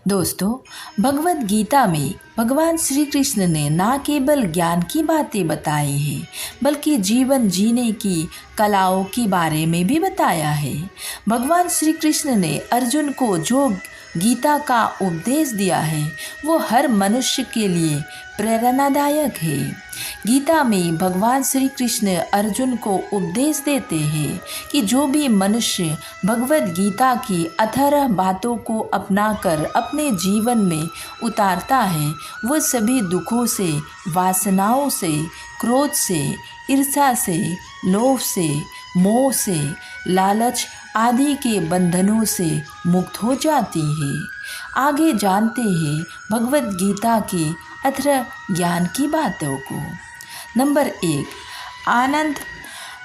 दोस्तों, भगवत गीता में भगवान श्री कृष्ण ने ना केवल ज्ञान की बातें बताई हैं, बल्कि जीवन जीने की कलाओं के बारे में भी बताया है। भगवान श्री कृष्ण ने अर्जुन को जो गीता का उपदेश दिया है, वो हर मनुष्य के लिए प्रेरणादायक है। गीता में भगवान श्री कृष्ण अर्जुन को उपदेश देते हैं कि जो भी मनुष्य भगवत गीता की 18 बातों को अपनाकर अपने जीवन में उतारता है, वो सभी दुखों से, वासनाओं से, क्रोध से, ईर्ष्या से, लोभ से, मोह से, लालच आदि के बंधनों से मुक्त हो जाती है। आगे जानते हैं भगवत गीता की 18 ज्ञान की बातों को। नंबर 1, आनंद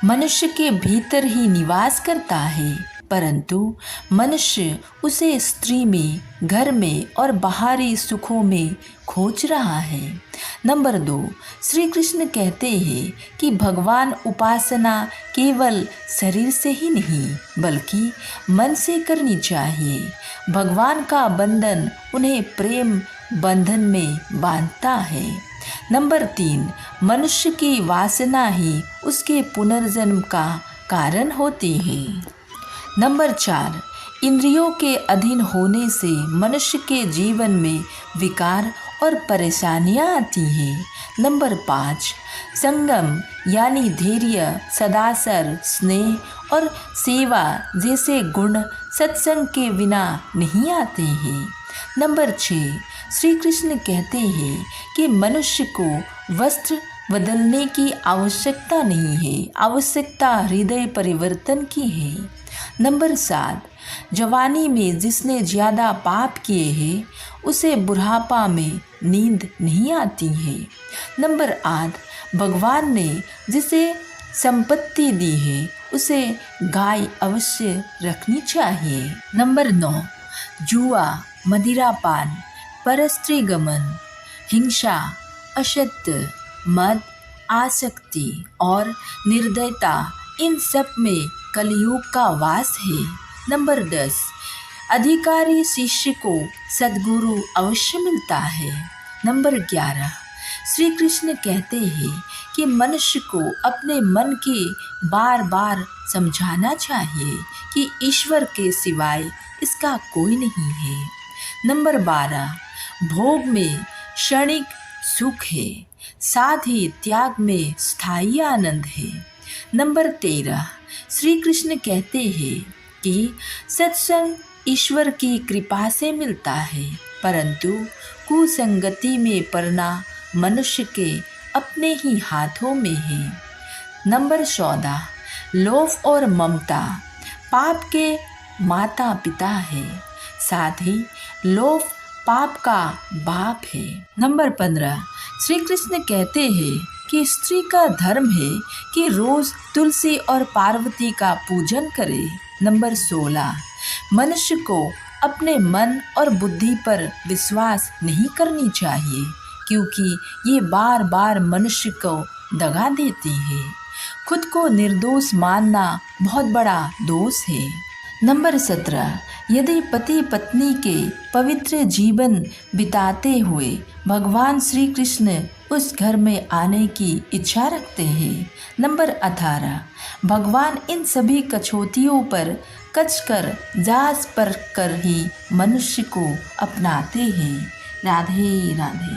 मनुष्य के भीतर ही निवास करता है, परंतु मनुष्य उसे स्त्री में, घर में और बाहरी सुखों में खोज रहा है। नंबर 2, श्री कृष्ण कहते हैं कि भगवान उपासना केवल शरीर से ही नहीं, बल्कि मन से करनी चाहिए। भगवान का बंधन उन्हें प्रेम बंधन में बांधता है। नंबर 3, मनुष्य की वासना ही उसके पुनर्जन्म का कारण होती है। नंबर 4, इंद्रियों के अधीन होने से मनुष्य के जीवन में विकार और परेशानियां आती हैं। नंबर 5, संगम यानी धैर्य, सदाचार, स्नेह और सेवा जैसे गुण सत्संग के बिना नहीं आते हैं। नंबर 6, श्री कृष्ण कहते हैं कि मनुष्य को वस्त्र बदलने की आवश्यकता नहीं है, आवश्यकता हृदय परिवर्तन की है। नंबर 7, जवानी में जिसने ज़्यादा पाप किए हैं, उसे बुढ़ापा में नींद नहीं आती है। नंबर 8, भगवान ने जिसे संपत्ति दी है, उसे गाय अवश्य रखनी चाहिए। नंबर 9, जुआ, मदिरापान, परस्त्री गमन, हिंसा, असत्य, मद, आसक्ति और निर्दयता, इन सब में कलयुग का वास है। नंबर 10, अधिकारी शिष्य को सद्गुरु अवश्य मिलता है। नंबर 11, श्री कृष्ण कहते हैं कि मनुष्य को अपने मन के बार बार समझाना चाहिए कि ईश्वर के सिवाय इसका कोई नहीं है। नंबर 12, भोग में क्षणिक सुख है, साथ ही त्याग में स्थायी आनंद है। नंबर 13, श्री कृष्ण कहते हैं कि सत्संग ईश्वर की कृपा से मिलता है, परंतु कुसंगति में पड़ना मनुष्य के अपने ही हाथों में है। नंबर 14, लोभ और ममता पाप के माता पिता है, साथ ही लोभ पाप का बाप है। नंबर 15, श्री कृष्ण कहते हैं कि स्त्री का धर्म है कि रोज तुलसी और पार्वती का पूजन करे। नंबर 16, मनुष्य को अपने मन और बुद्धि पर विश्वास नहीं करनी चाहिए, क्योंकि ये बार बार मनुष्य को दगा देती है। खुद को निर्दोष मानना बहुत बड़ा दोष है। नंबर 17, यदि पति पत्नी के पवित्र जीवन बिताते हुए भगवान श्री कृष्ण उस घर में आने की इच्छा रखते हैं। नंबर 18, भगवान इन सभी कछौतियों पर कच कर जांच परख कर ही मनुष्य को अपनाते हैं। राधे राधे।